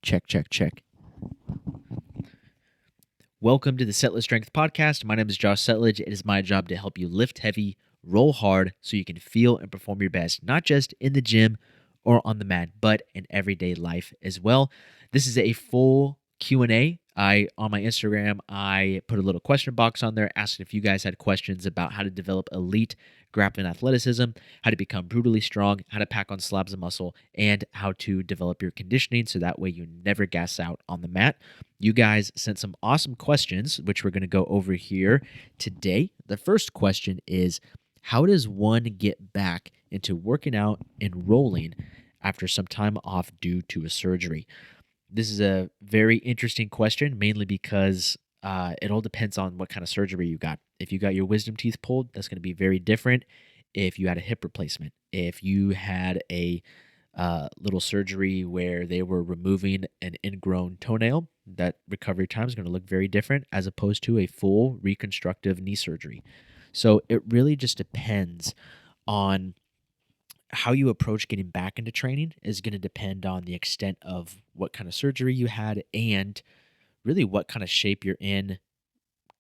Check, check, check. Welcome to the Settlage Strength Podcast. My name is Josh Settlage. It is my job to help you lift heavy, roll hard, so you can feel and perform your best, not just in the gym or on the mat, but in everyday life as well. This is a full Q&A. On my Instagram, I put a little question box on there, asking if you guys had questions about how to develop elite grappling athleticism, how to become brutally strong, how to pack on slabs of muscle, and how to develop your conditioning so that way you never gas out on the mat. You guys sent some awesome questions, which we're going to go over here today. The first question is, how does one get back into working out and rolling after some time off due to a surgery? This is a very interesting question, mainly because it all depends on what kind of surgery you got. If you got your wisdom teeth pulled, that's going to be very different. If you had a hip replacement, if you had a little surgery where they were removing an ingrown toenail, that recovery time is going to look very different as opposed to a full reconstructive knee surgery. So it really just depends on how you approach getting back into training is going to depend on the extent of what kind of surgery you had and really what kind of shape you're in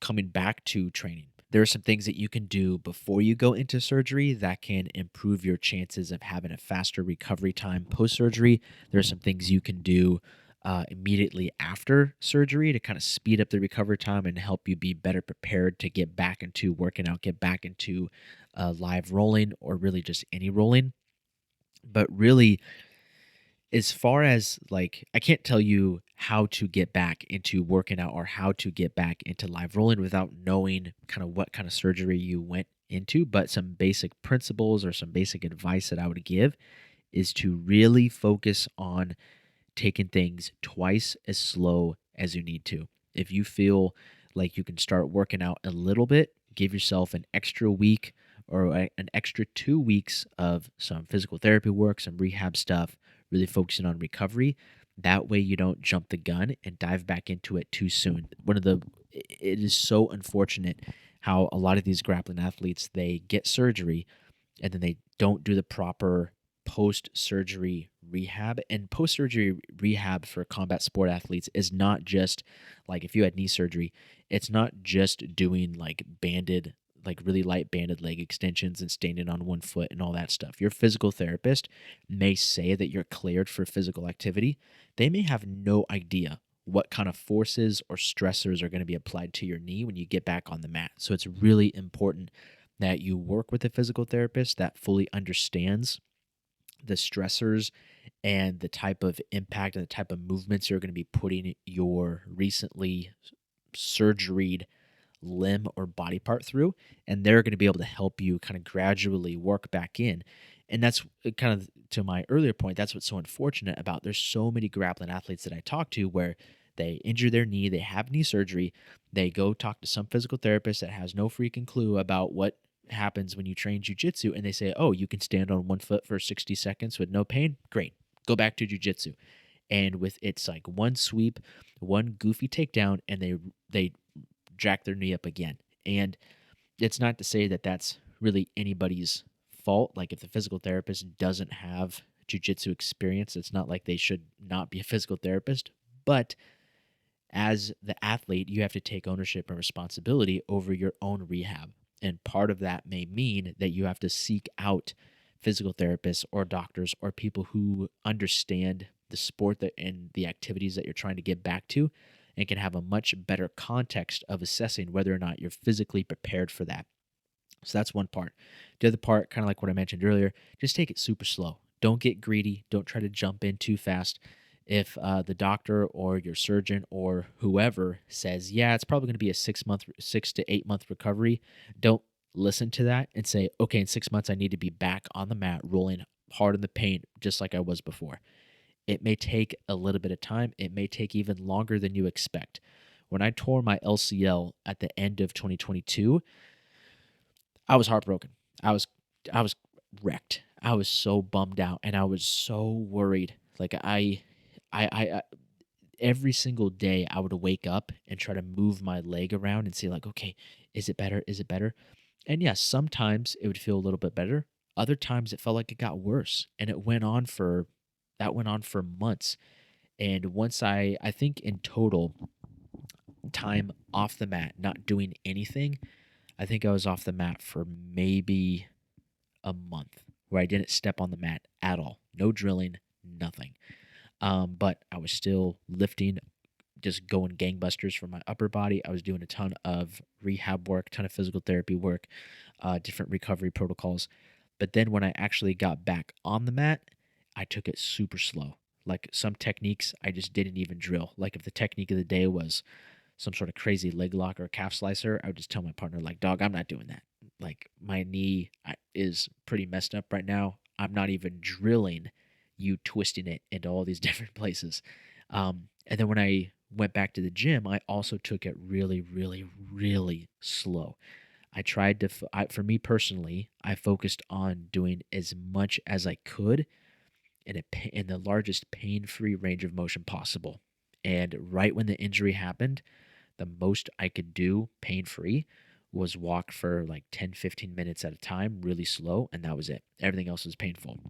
coming back to training. There are some things that you can do before you go into surgery that can improve your chances of having a faster recovery time post-surgery. There are some things you can do immediately after surgery to kind of speed up the recovery time and help you be better prepared to get back into working out, get back into live rolling or really just any rolling. But really, as far as like, I can't tell you how to get back into working out or how to get back into live rolling without knowing kind of what kind of surgery you went into. But some basic principles or some basic advice that I would give is to really focus on taking things twice as slow as you need to. If you feel like you can start working out a little bit, give yourself an extra week or an extra 2 weeks of some physical therapy work, some rehab stuff, really focusing on recovery. That way you don't jump the gun and dive back into it too soon. It is so unfortunate how a lot of these grappling athletes, they get surgery and then they don't do the proper post-surgery rehab. And post-surgery rehab for combat sport athletes is not just like if you had knee surgery, it's not just doing like really light banded leg extensions and standing on one foot and all that stuff. Your physical therapist may say that you're cleared for physical activity. They may have no idea what kind of forces or stressors are going to be applied to your knee when you get back on the mat. So it's really important that you work with a physical therapist that fully understands the stressors and the type of impact and the type of movements you're going to be putting your recently surgeried limb or body part through, and they're going to be able to help you kind of gradually work back in. And that's kind of to my earlier point, that's what's so unfortunate about there's so many grappling athletes that I talk to where they injure their knee, they have knee surgery, they go talk to some physical therapist that has no freaking clue about what happens when you train jiu-jitsu, and they say, oh, you can stand on one foot for 60 seconds with no pain, great, go back to jiu-jitsu. And with it's like one sweep, one goofy takedown, and they jack their knee up again. And it's not to say that that's really anybody's fault. Like if the physical therapist doesn't have jiu-jitsu experience, it's not like they should not be a physical therapist. But as the athlete, you have to take ownership and responsibility over your own rehab. And part of that may mean that you have to seek out physical therapists or doctors or people who understand the sport and the activities that you're trying to get back to and can have a much better context of assessing whether or not you're physically prepared for that. So that's one part. The other part, kind of like what I mentioned earlier, just take it super slow. Don't get greedy. Don't try to jump in too fast. If the doctor or your surgeon or whoever says, yeah, it's probably going to be a 6 to 8 month recovery, don't listen to that and say, okay, in 6 months, I need to be back on the mat rolling hard in the paint just like I was before. It may take a little bit of time. It may take even longer than you expect. When I tore my LCL at the end of 2022, I was heartbroken. I was wrecked. I was so bummed out and I was so worried. Like I every single day I would wake up and try to move my leg around and see like, okay, is it better? Is it better? And yes, sometimes it would feel a little bit better. Other times it felt like it got worse. And that went on for months. And once I think in total, time off the mat, not doing anything, I think I was off the mat for maybe a month where I didn't step on the mat at all. No drilling, nothing. But I was still lifting, just going gangbusters for my upper body. I was doing a ton of rehab work, ton of physical therapy work, different recovery protocols. But then when I actually got back on the mat, I took it super slow. Like some techniques, I just didn't even drill. Like if the technique of the day was some sort of crazy leg lock or calf slicer, I would just tell my partner, like, dog, I'm not doing that. Like my knee is pretty messed up right now. I'm not even drilling you twisting it into all these different places. And then when I went back to the gym, I also took it really, really, really slow. I tried to, for me personally, I focused on doing as much as I could in the largest pain-free range of motion possible. And right when the injury happened, the most I could do pain-free was walk for like 10, 15 minutes at a time, really slow, and that was it. Everything else was painful.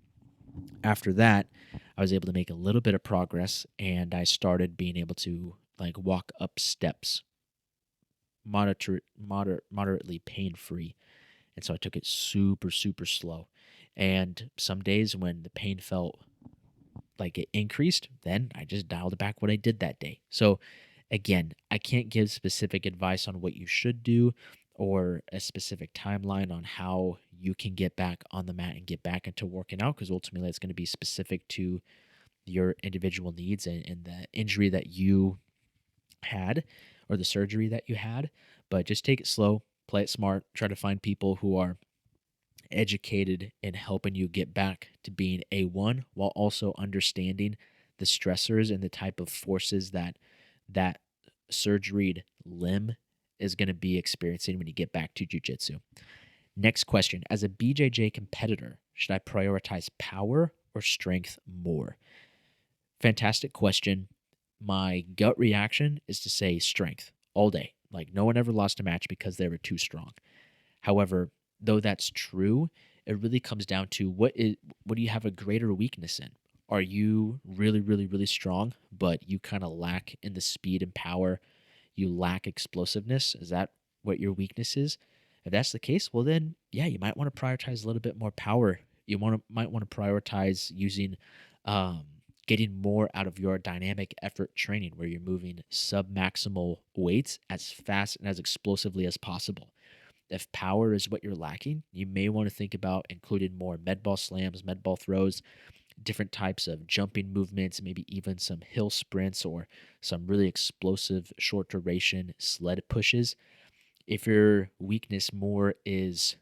After that, I was able to make a little bit of progress, and I started being able to like walk up steps moderately pain-free. And so I took it super, super slow. And some days when the pain felt like it increased, then I just dialed it back what I did that day. So again, I can't give specific advice on what you should do or a specific timeline on how you can get back on the mat and get back into working out, because ultimately it's going to be specific to your individual needs and the injury that you had or the surgery that you had. But just take it slow, play it smart, try to find people who are educated in helping you get back to being A1 while also understanding the stressors and the type of forces that surgeried limb is going to be experiencing when you get back to jiu-jitsu. Next question. As a BJJ competitor, should I prioritize power or strength more? Fantastic question. My gut reaction is to say strength all day. Like no one ever lost a match because they were too strong. However, though that's true, it really comes down to what do you have a greater weakness in? Are you really, really, really strong, but you kind of lack in the speed and power? You lack explosiveness? Is that what your weakness is? If that's the case, well then, yeah, you might want to prioritize a little bit more power. You might want to prioritize using getting more out of your dynamic effort training, where you're moving sub-maximal weights as fast and as explosively as possible. If power is what you're lacking, you may want to think about including more med ball slams, med ball throws, different types of jumping movements, maybe even some hill sprints or some really explosive short duration sled pushes. If your weakness more is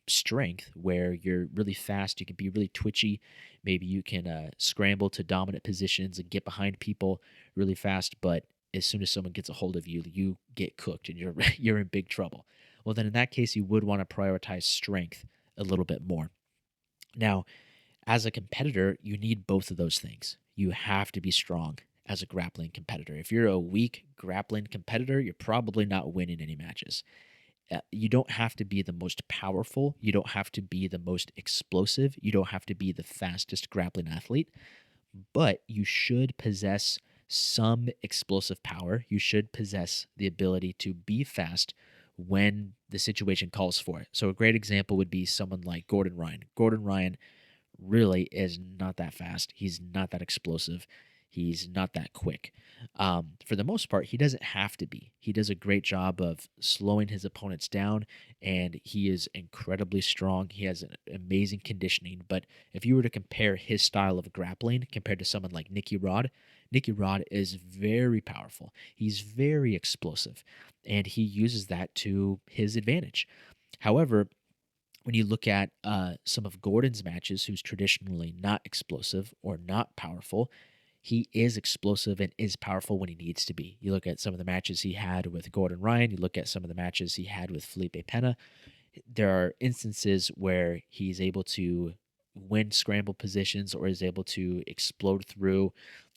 strength, where you're really fast, you can be really twitchy, maybe you can scramble to dominant positions and get behind people really fast, but as soon as someone gets a hold of you, you get cooked and you're you're in big trouble. Well, then in that case, you would want to prioritize strength a little bit more. Now, as a competitor, you need both of those things. You have to be strong as a grappling competitor. If you're a weak grappling competitor, you're probably not winning any matches. You don't have to be the most powerful. You don't have to be the most explosive. You don't have to be the fastest grappling athlete, but you should possess some explosive power. You should possess the ability to be fast when the situation calls for it. So a great example would be someone like Gordon Ryan. Gordon Ryan really is not that fast. He's not that explosive. He's not that quick. For the most part, he doesn't have to be. He does a great job of slowing his opponents down, and he is incredibly strong. He has an amazing conditioning. But if you were to compare his style of grappling compared to someone like Nicky Rod is very powerful. He's very explosive, and he uses that to his advantage. However, when you look at some of Gordon's matches, who's traditionally not explosive or not powerful, he is explosive and is powerful when he needs to be. You look at some of the matches he had with Gordon Ryan, you look at some of the matches he had with Felipe Pena, there are instances where he's able to win scramble positions or is able to explode through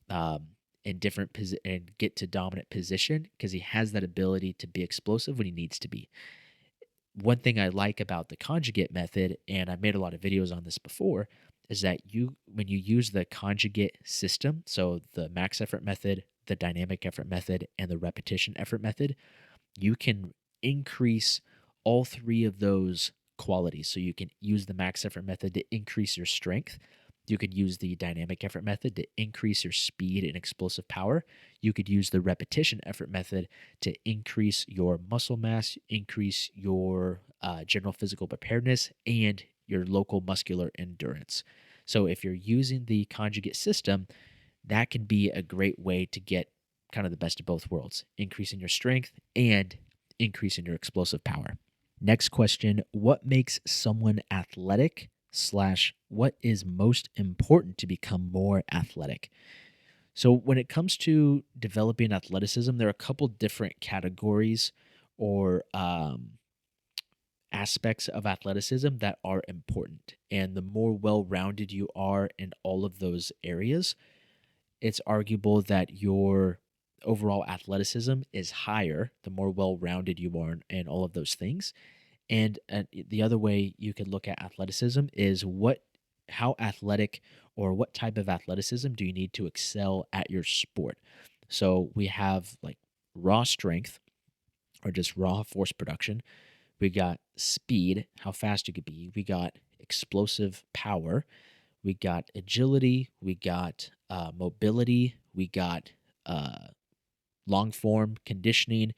in different and get to dominant position because he has that ability to be explosive when he needs to be. One thing I like about the conjugate method, and I made a lot of videos on this before, is that when you use the conjugate system, so the max effort method, the dynamic effort method, and the repetition effort method, you can increase all three of those qualities. So you can use the max effort method to increase your strength. You could use the dynamic effort method to increase your speed and explosive power. You could use the repetition effort method to increase your muscle mass, increase your general physical preparedness, and your local muscular endurance. So if you're using the conjugate system, that can be a great way to get kind of the best of both worlds, increasing your strength and increasing your explosive power. Next question: what makes someone athletic slash what is most important to become more athletic? So when it comes to developing athleticism, there are a couple different categories or aspects of athleticism that are important. And the more well-rounded you are in all of those areas, it's arguable that your overall athleticism is higher the more well-rounded you are in all of those things. And the other way you could look at athleticism is how athletic or what type of athleticism do you need to excel at your sport. So we have like raw strength or just raw force production. We got speed, how fast you could be. We got explosive power. We got agility. We got mobility. We got long form conditioning.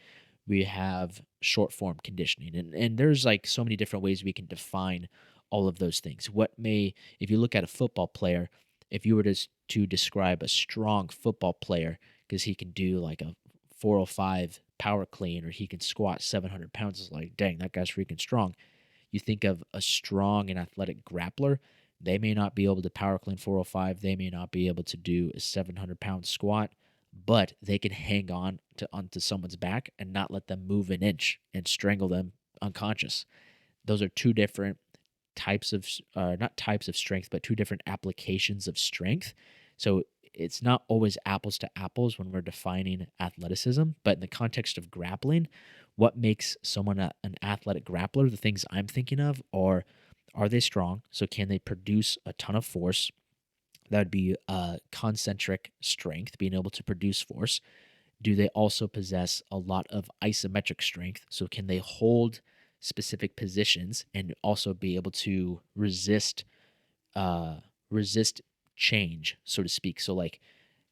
We have short form conditioning. And there's like so many different ways we can define all of those things. If you look at a football player, if you were to describe a strong football player, because he can do like a 405 power clean or he can squat 700 pounds, it's like, dang, that guy's freaking strong. You think of a strong and athletic grappler, they may not be able to power clean 405. They may not be able to do a 700-pound squat, but they can hang on onto someone's back and not let them move an inch and strangle them unconscious. Those are two different types of, not types of strength, but two different applications of strength. So it's not always apples to apples when we're defining athleticism, but in the context of grappling, what makes someone an athletic grappler? The things I'm thinking of are they strong? So can they produce a ton of force? That would be concentric strength, being able to produce force. Do they also possess a lot of isometric strength? So can they hold specific positions and also be able to resist change, so to speak? So like,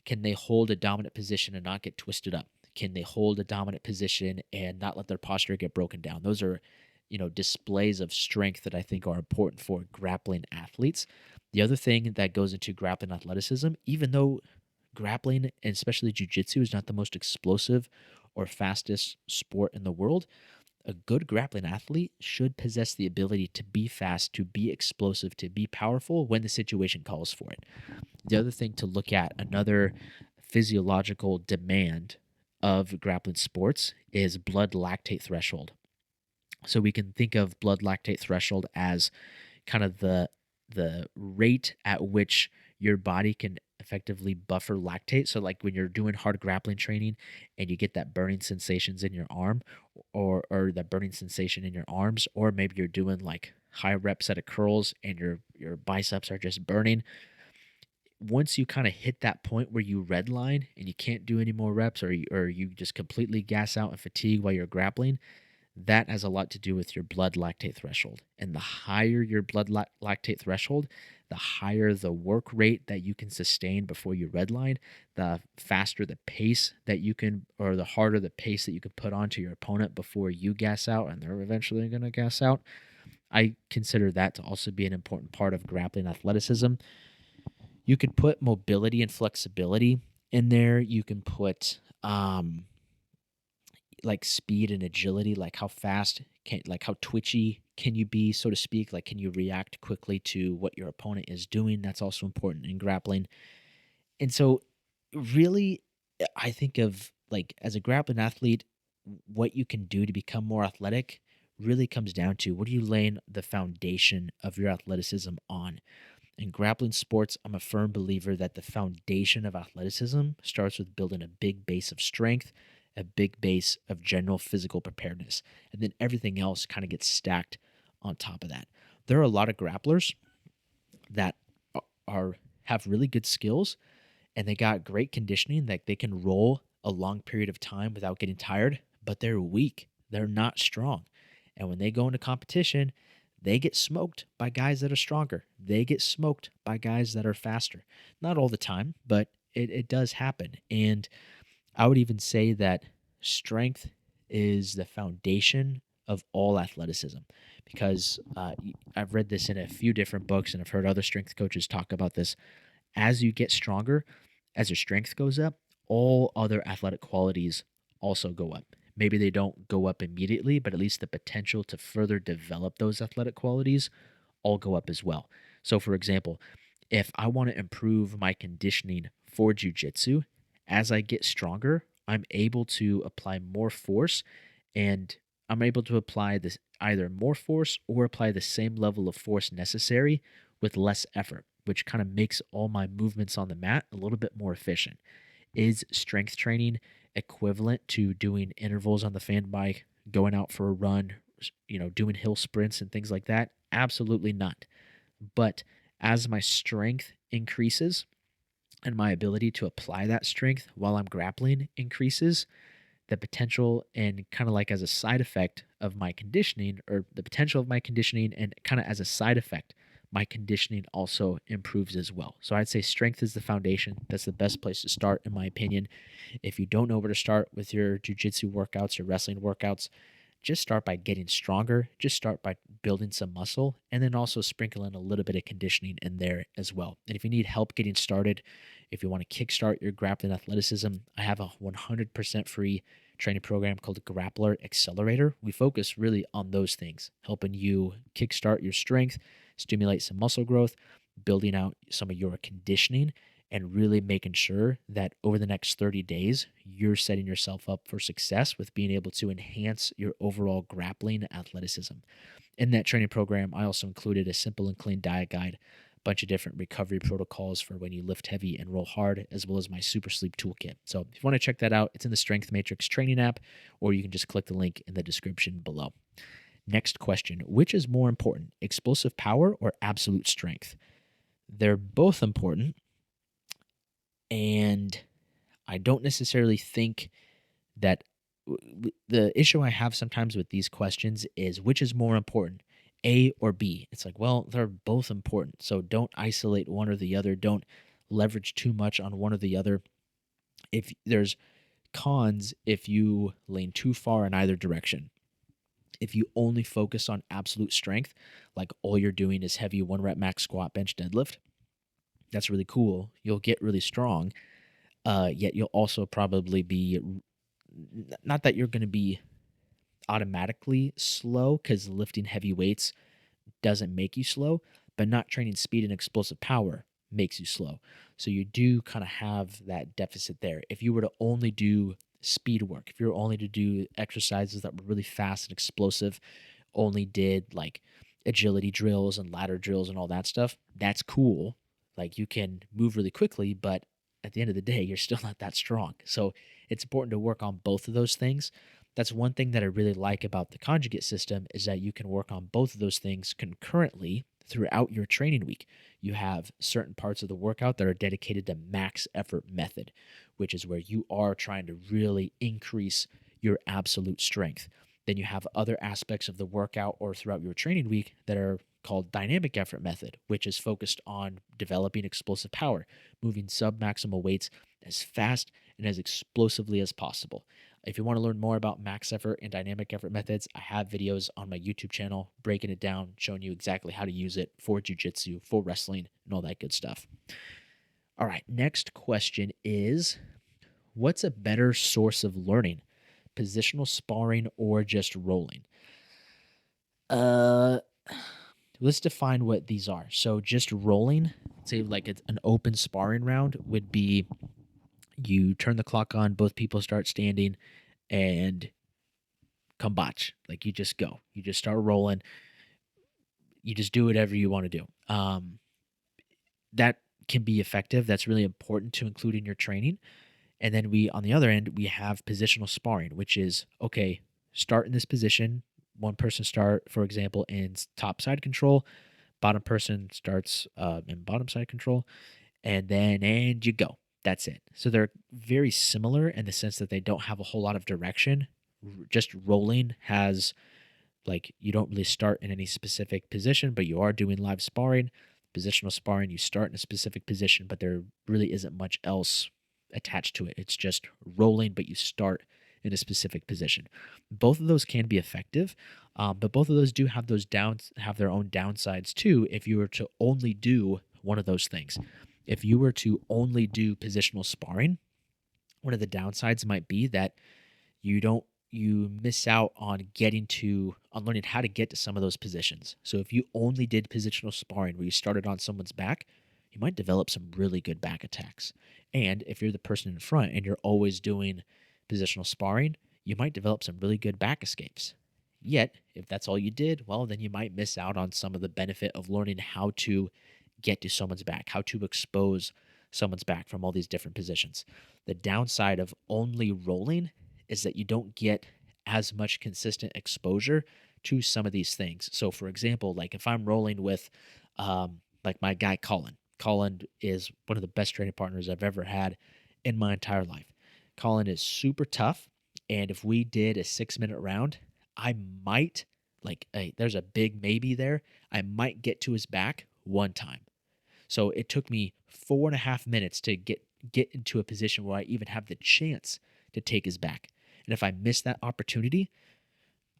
can they hold a dominant position and not get twisted up? Can they hold a dominant position and not let their posture get broken down? Those are, displays of strength that I think are important for grappling athletes. The other thing that goes into grappling athleticism, even though grappling and especially jiu-jitsu is not the most explosive or fastest sport in the world, a good grappling athlete should possess the ability to be fast, to be explosive, to be powerful when the situation calls for it. The other thing to look at, another physiological demand of grappling sports, is blood lactate threshold. So we can think of blood lactate threshold as kind of the rate at which your body can effectively buffer lactate. So like when you're doing hard grappling training and you get that burning sensations in your arm or that burning sensation in your arms, or maybe you're doing like high rep set of curls and your biceps are just burning. Once you kind of hit that point where you redline and you can't do any more reps, or you just completely gas out and fatigue while you're grappling, that has a lot to do with your blood lactate threshold. And the higher your blood lactate threshold, the higher the work rate that you can sustain before you redline, the faster the pace that you can, or the harder the pace that you can put onto your opponent before you gas out and they're eventually going to gas out. I consider that to also be an important part of grappling athleticism. You could put mobility and flexibility in there. You can put like speed and agility, like how fast like how twitchy can you be, so to speak? Like, can you react quickly to what your opponent is doing? That's also important in grappling. And so really, I think of like as a grappling athlete, what you can do to become more athletic really comes down to what are you laying the foundation of your athleticism on. In grappling sports, I'm a firm believer that the foundation of athleticism starts with building a big base of strength, a big base of general physical preparedness, and then everything else kind of gets stacked on top of that. There are a lot of grapplers that have really good skills and they got great conditioning, that they can roll a long period of time without getting tired, but they're weak. They're not strong. And when they go into competition, they get smoked by guys that are stronger. They get smoked by guys that are faster. Not all the time, but it does happen. And I would even say that strength is the foundation of all athleticism because I've read this in a few different books and I've heard other strength coaches talk about this. As you get stronger, as your strength goes up, all other athletic qualities also go up. Maybe they don't go up immediately, but at least the potential to further develop those athletic qualities all go up as well. So, for example, if I want to improve my conditioning for jiu-jitsu, as I get stronger, I'm able to apply more force and I'm able to apply this either more force or apply the same level of force necessary with less effort, which kind of makes all my movements on the mat a little bit more efficient. Is strength training equivalent to doing intervals on the fan bike, going out for a run, doing hill sprints and things like that? Absolutely not. But as my strength increases and my ability to apply that strength while I'm grappling increases, the potential and kind of like as a side effect of my conditioning, or the potential of my conditioning, and kind of as a side effect, my conditioning also improves as well. So I'd say strength is the foundation. That's the best place to start, in my opinion. If you don't know where to start with your jiu-jitsu workouts or wrestling workouts, just start by getting stronger. Just start by building some muscle and then also sprinkle in a little bit of conditioning in there as well. And if you need help getting started, if you want to kickstart your grappling athleticism, I have a 100% free training program called Grappler Accelerator. We focus really on those things, helping you kickstart your strength, stimulate some muscle growth, building out some of your conditioning, and really making sure that over the next 30 days, you're setting yourself up for success with being able to enhance your overall grappling athleticism. In that training program, I also included a simple and clean diet guide, a bunch of different recovery protocols for when you lift heavy and roll hard, as well as my super sleep toolkit. So if you want to check that out, it's in the Strength Matrix training app, or you can just click the link in the description below. Next question: which is more important, explosive power or absolute strength? They're both important. And I don't necessarily think that the issue I have sometimes with these questions is which is more important, A or B? It's like, well, they're both important. So don't isolate one or the other. Don't leverage too much on one or the other. If there's cons, if you lean too far in either direction. If you only focus on absolute strength, like all you're doing is heavy 1 rep max squat, bench, deadlift, that's really cool. You'll get really strong. Yet you'll also probably be, not that you're going to be automatically slow, because lifting heavy weights doesn't make you slow, but not training speed and explosive power makes you slow. So you do kind of have that deficit there. If you were to only do speed work, if you were only to do exercises that were really fast and explosive, only did like agility drills and ladder drills and all that stuff, that's cool. Like you can move really quickly, but at the end of the day, you're still not that strong. So it's important to work on both of those things. That's one thing that I really like about the conjugate system, is that you can work on both of those things concurrently throughout your training week. You have certain parts of the workout that are dedicated to max effort method, which is where you are trying to really increase your absolute strength. Then you have other aspects of the workout or throughout your training week that are called dynamic effort method, which is focused on developing explosive power, moving sub-maximal weights as fast and as explosively as possible. If you want to learn more about max effort and dynamic effort methods, I have videos on my YouTube channel breaking it down, showing you exactly how to use it for jiu-jitsu, for wrestling, and all that good stuff. All right, next question is, what's a better source of learning? Positional sparring or just rolling? Let's define what these are. So just rolling, say like it's an open sparring round, would be you turn the clock on, both people start standing, and combate. Like you just go. You just start rolling. You just do whatever you want to do. That can be effective. That's really important to include in your training. And then on the other end, we have positional sparring, which is, okay, start in this position. One person start, for example, in top side control. bottom person starts in bottom side control, and you go. That's it. So they're very similar in the sense that they don't have a whole lot of direction. Just rolling has, like, you don't really start in any specific position, but you are doing live sparring. Positional sparring, you start in a specific position, but there really isn't much else attached to it. It's just rolling, but you start in a specific position. Both of those can be effective, but both of those do have have their own downsides too. If you were to only do one of those things, if you were to only do positional sparring, one of the downsides might be that you miss out on learning how to get to some of those positions. So if you only did positional sparring where you started on someone's back, you might develop some really good back attacks. And if you're the person in front and you're always doing positional sparring, you might develop some really good back escapes. Yet, if that's all you did, well, then you might miss out on some of the benefit of learning how to get to someone's back, how to expose someone's back from all these different positions. The downside of only rolling is that you don't get as much consistent exposure to some of these things. So, for example, like if I'm rolling with, like my guy Colin. Colin is one of the best training partners I've ever had in my entire life. Colin is super tough, and if we did a 6-minute round, I might, there's a big maybe there. I might get to his back one time. So it took me 4.5 minutes to get into a position where I even have the chance to take his back. And if I miss that opportunity,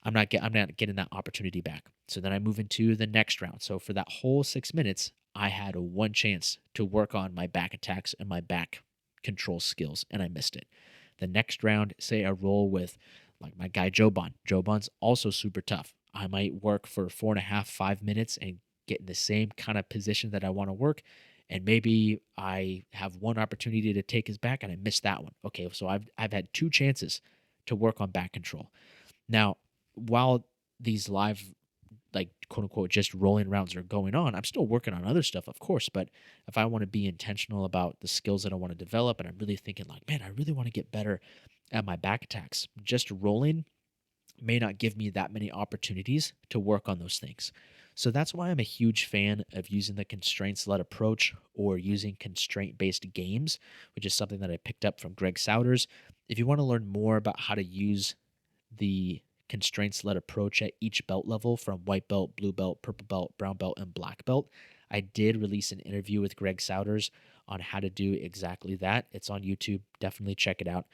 I'm not getting that opportunity back. So then I move into the next round. So for that whole 6 minutes, I had one chance to work on my back attacks and my back control skills, and I missed it. The next round, say I roll with like my guy Joban. Joban's also super tough. I might work for 4.5, 5 minutes and get in the same kind of position that I want to work. And maybe I have one opportunity to take his back and I missed that one. Okay, so I've had 2 chances to work on back control. Now, while these live, like, quote unquote, just rolling rounds are going on, I'm still working on other stuff, of course. But if I want to be intentional about the skills that I want to develop, and I'm really thinking like, man, I really want to get better at my back attacks, just rolling may not give me that many opportunities to work on those things. So that's why I'm a huge fan of using the constraints-led approach or using constraint-based games, which is something that I picked up from Greg Souders. If you want to learn more about how to use the constraints-led approach at each belt level, from white belt, blue belt, purple belt, brown belt, and black belt, I did release an interview with Greg Souders on how to do exactly that. It's on YouTube. Definitely check it out.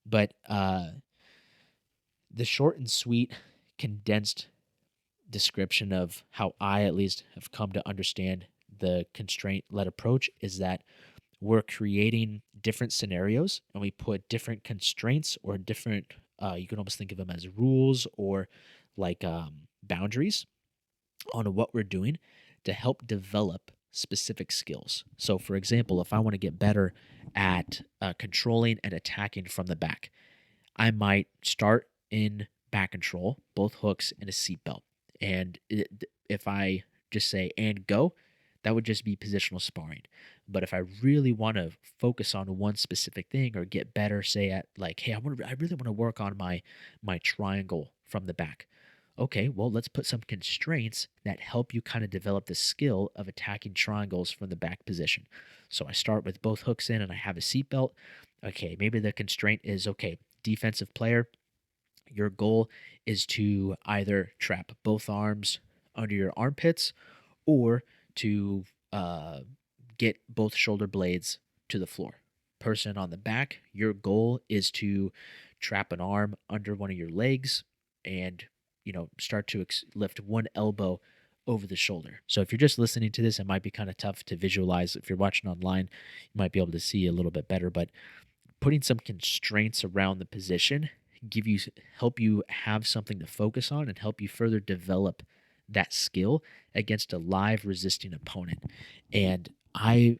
But the short and sweet, condensed description of how I at least have come to understand the constraint-led approach is that we're creating different scenarios and we put different constraints or different, you can almost think of them as rules or like boundaries on what we're doing to help develop specific skills. So, for example, if I want to get better at controlling and attacking from the back, I might start in back control, both hooks and a seatbelt. And if I just say and go, that would just be positional sparring. But if I really want to focus on one specific thing or get better, say at like, hey, I really want to work on my triangle from the back. Okay, well, let's put some constraints that help you kind of develop the skill of attacking triangles from the back position. So I start with both hooks in and I have a seatbelt. Okay, maybe the constraint is, okay, defensive player, your goal is to either trap both arms under your armpits or to get both shoulder blades to the floor. Person on the back, your goal is to trap an arm under one of your legs and, start to lift one elbow over the shoulder. So if you're just listening to this, it might be kind of tough to visualize. If you're watching online, you might be able to see a little bit better, but putting some constraints around the position help you have something to focus on and help you further develop that skill against a live resisting opponent. And I've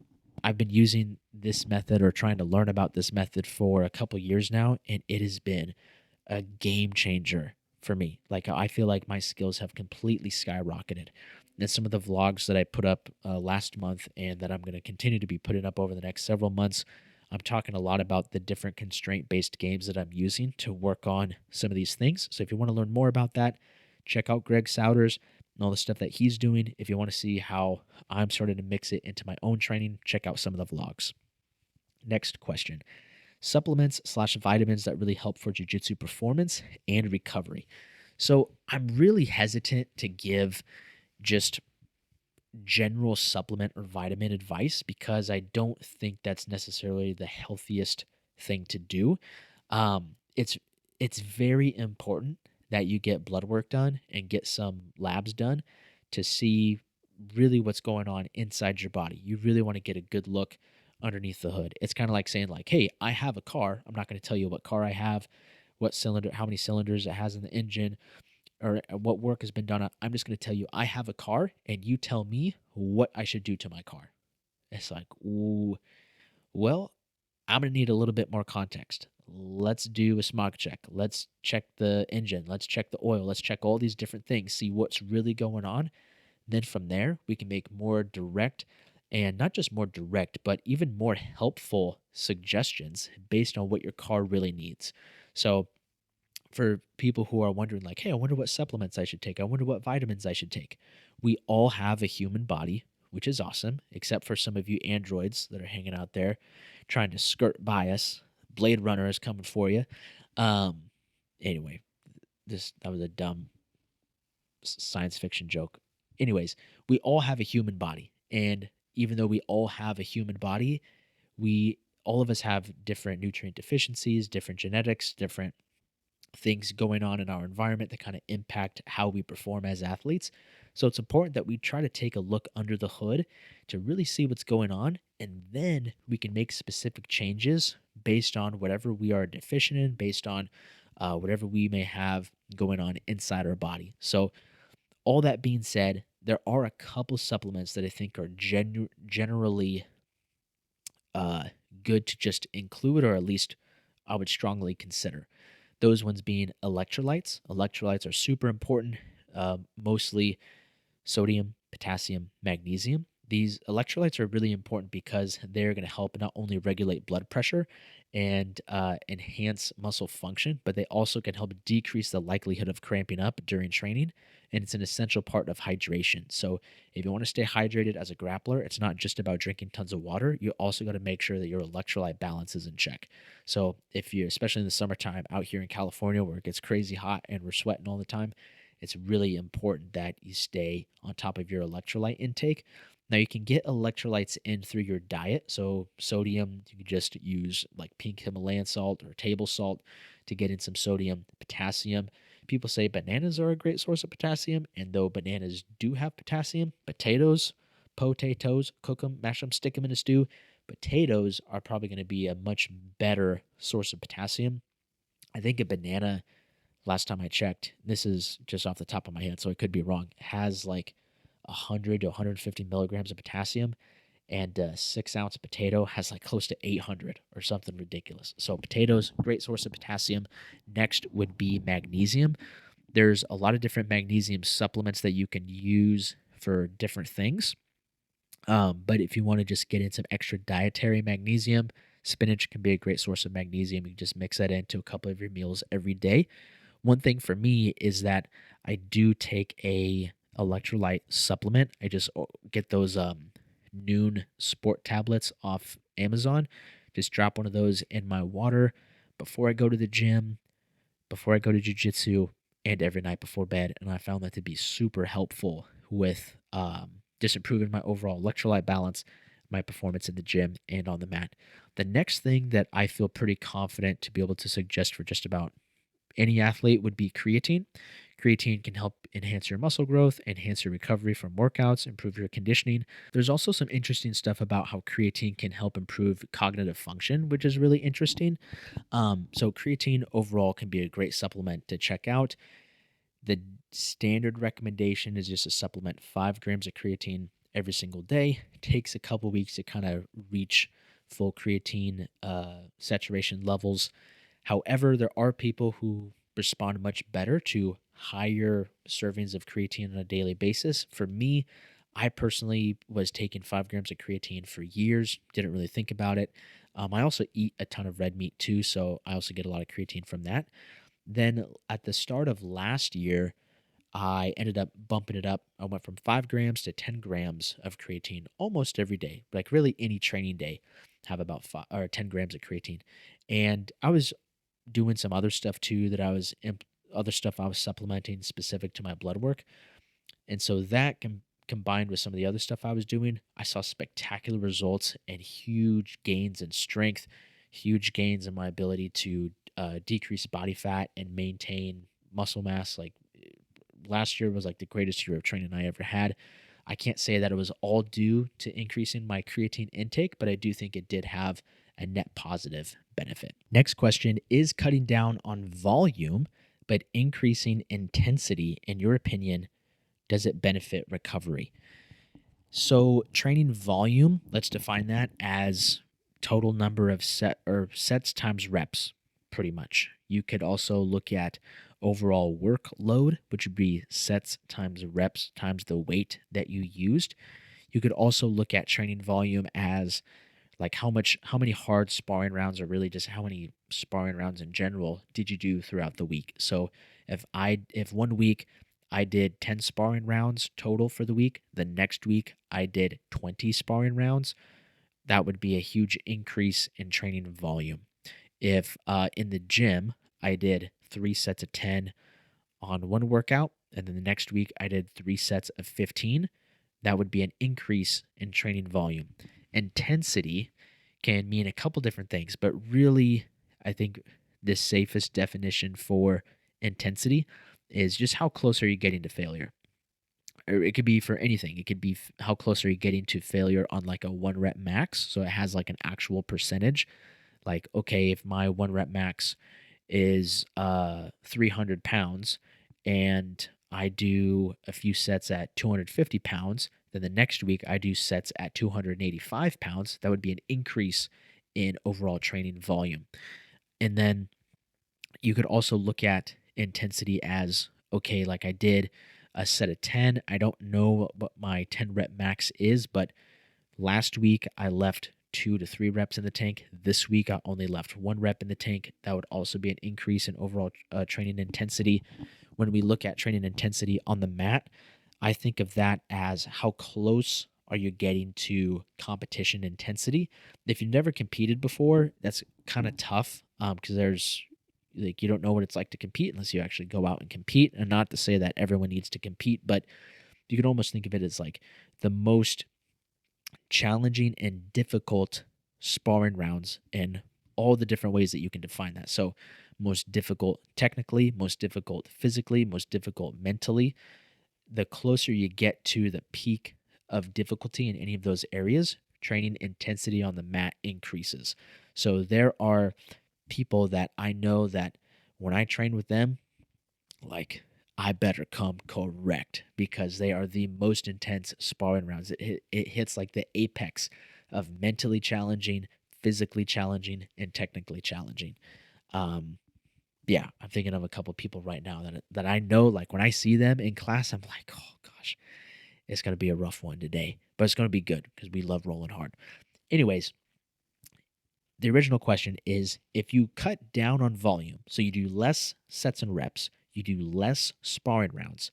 been using this method or trying to learn about this method for a couple years now, and it has been a game changer for me. Like, I feel like my skills have completely skyrocketed. And some of the vlogs that I put up last month and that I'm going to continue to be putting up over the next several months, I'm talking a lot about the different constraint-based games that I'm using to work on some of these things. So if you want to learn more about that, check out Greg Souders. and all the stuff that he's doing. If you want to see how I'm starting to mix it into my own training, check out some of the vlogs. Next question. Supplements/vitamins that really help for jiu-jitsu performance and recovery. So I'm really hesitant to give just general supplement or vitamin advice because I don't think that's necessarily the healthiest thing to do. It's very important that you get blood work done and get some labs done to see really what's going on inside your body. You really want to get a good look underneath the hood. It's kind of like saying like, "Hey, I have a car. I'm not going to tell you what car I have, what cylinder, how many cylinders it has in the engine, or what work has been done on. I'm just going to tell you I have a car and you tell me what I should do to my car." It's like, ooh, well, I'm going to need a little bit more context. Let's do a smog check. Let's check the engine. Let's check the oil. Let's check all these different things, see what's really going on. Then from there, we can make more direct, and not just more direct, but even more helpful suggestions based on what your car really needs. So for people who are wondering, like, hey, I wonder what supplements I should take. I wonder what vitamins I should take. We all have a human body, which is awesome, except for some of you androids that are hanging out there trying to skirt by us. Blade Runner is coming for you. Um, anyway, that was a dumb science fiction joke. Anyways, we all have a human body. And even though we all have a human body, all of us have different nutrient deficiencies, different genetics, different things going on in our environment that kind of impact how we perform as athletes. So it's important that we try to take a look under the hood to really see what's going on. And then we can make specific changes based on whatever we are deficient in, based on whatever we may have going on inside our body. So, all that being said, there are a couple supplements that I think are generally uh, good to just include, or at least I would strongly consider. Those ones being electrolytes. Electrolytes are super important, mostly sodium, potassium, magnesium. These electrolytes are really important because they're going to help not only regulate blood pressure and enhance muscle function, but they also can help decrease the likelihood of cramping up during training. And it's an essential part of hydration. So, if you want to stay hydrated as a grappler, it's not just about drinking tons of water. You also got to make sure that your electrolyte balance is in check. So, if you're, especially in the summertime out here in California where it gets crazy hot and we're sweating all the time, it's really important that you stay on top of your electrolyte intake. Now, you can get electrolytes in through your diet. So, sodium, you can just use like pink Himalayan salt or table salt to get in some sodium. Potassium, people say bananas are a great source of potassium. And though bananas do have potassium, potatoes, cook them, mash them, stick them in a stew. Potatoes are probably going to be a much better source of potassium. I think a banana, last time I checked, this is just off the top of my head, so I could be wrong, has like 100 to 150 milligrams of potassium, and a 6 ounce potato has like close to 800 or something ridiculous. So potatoes, great source of potassium. Next would be magnesium. There's a lot of different magnesium supplements that you can use for different things. But if you want to just get in some extra dietary magnesium, spinach can be a great source of magnesium. You can just mix that into a couple of your meals every day. One thing for me is that I do take a electrolyte supplement. I just get those Noon sport tablets off Amazon. Just drop one of those in my water before I go to the gym, before I go to jiu-jitsu, and every night before bed. And I found that to be super helpful with just improving my overall electrolyte balance, my performance in the gym and on the mat. The next thing that I feel pretty confident to be able to suggest for just about any athlete would be creatine. Creatine can help enhance your muscle growth, enhance your recovery from workouts, improve your conditioning. There's also some interesting stuff about how creatine can help improve cognitive function, which is really interesting. So creatine overall can be a great supplement to check out. The standard recommendation is just to supplement 5 grams of creatine every single day. It takes a couple weeks to kind of reach full creatine saturation levels. However, there are people who respond much better to higher servings of creatine on a daily basis. For me, I personally was taking 5 grams of creatine for years, didn't really think about it. I also eat a ton of red meat too, so I also get a lot of creatine from that. Then at the start of last year, I ended up bumping it up. I went from 5 grams to 10 grams of creatine almost every day. Like really any training day, have about 10 grams of creatine. And I was doing some other stuff too that other stuff I was supplementing specific to my blood work. And so that combined with some of the other stuff I was doing, I saw spectacular results and huge gains in strength, huge gains in my ability to decrease body fat and maintain muscle mass. Like last year was like the greatest year of training I ever had. I can't say that it was all due to increasing my creatine intake, but I do think it did have a net positive benefit. Next question, is cutting down on volume but increasing intensity, in your opinion, does it benefit recovery? So training volume, let's define that as total number of sets times reps, pretty much. You could also look at overall workload, which would be sets times reps times the weight that you used. You could also look at training volume as like how many hard sparring rounds, or really just how many sparring rounds in general did you do throughout the week. So if 1 week I did 10 sparring rounds total for the week, the next week I did 20 sparring rounds, that would be a huge increase in training volume. If in the gym I did 3 sets of 10 on one workout, and then the next week I did 3 sets of 15, that would be an increase in training volume. Intensity can mean a couple different things, but really, I think the safest definition for intensity is just how close are you getting to failure. Or it could be for anything. It could be how close are you getting to failure on like a 1 rep max. So it has like an actual percentage. Like, okay, if my 1 rep max is 300 pounds and I do a few sets at 250 pounds, then the next week I do sets at 285 pounds, that would be an increase in overall training volume. And then you could also look at intensity as, okay, like I did a set of 10. I don't know what my 10 rep max is, but last week I left 2 to 3 reps in the tank. This week I only left 1 rep in the tank. That would also be an increase in overall training intensity. When we look at training intensity on the mat, I think of that as how close are you getting to competition intensity. If you've never competed before, that's kind of tough because there's like you don't know what it's like to compete unless you actually go out and compete. And not to say that everyone needs to compete, but you can almost think of it as like the most challenging and difficult sparring rounds in all the different ways that you can define that. So, most difficult technically, most difficult physically, most difficult mentally. The closer you get to the peak of difficulty in any of those areas, training intensity on the mat increases. So, there are people that I know that when I train with them, like I better come correct because they are the most intense sparring rounds. It hits like the apex of mentally challenging, physically challenging, and technically challenging. Um, yeah, I'm thinking of a couple people right now that I know. Like when I see them in class, I'm like, oh gosh, it's gonna be a rough one today, but it's gonna be good because we love rolling hard. Anyways, the original question is if you cut down on volume, so you do less sets and reps, you do less sparring rounds,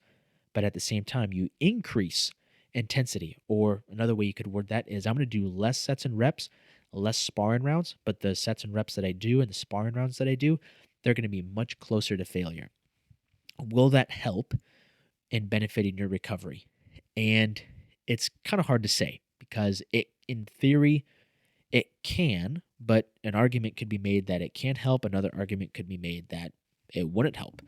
but at the same time you increase intensity, or another way you could word that is I'm going to do less sets and reps, less sparring rounds, but the sets and reps that I do and the sparring rounds that I do, they're going to be much closer to failure. Will that help in benefiting your recovery? And it's kind of hard to say because in theory, it can, but an argument could be made that it can't help. Another argument could be made that it wouldn't help.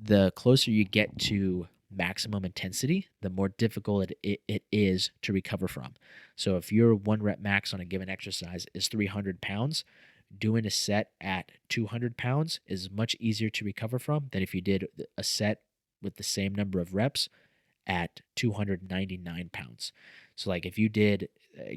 The closer you get to maximum intensity, the more difficult it is to recover from. So if your 1 rep max on a given exercise is 300 pounds, doing a set at 200 pounds is much easier to recover from than if you did a set with the same number of reps at 299 pounds. So like if you did,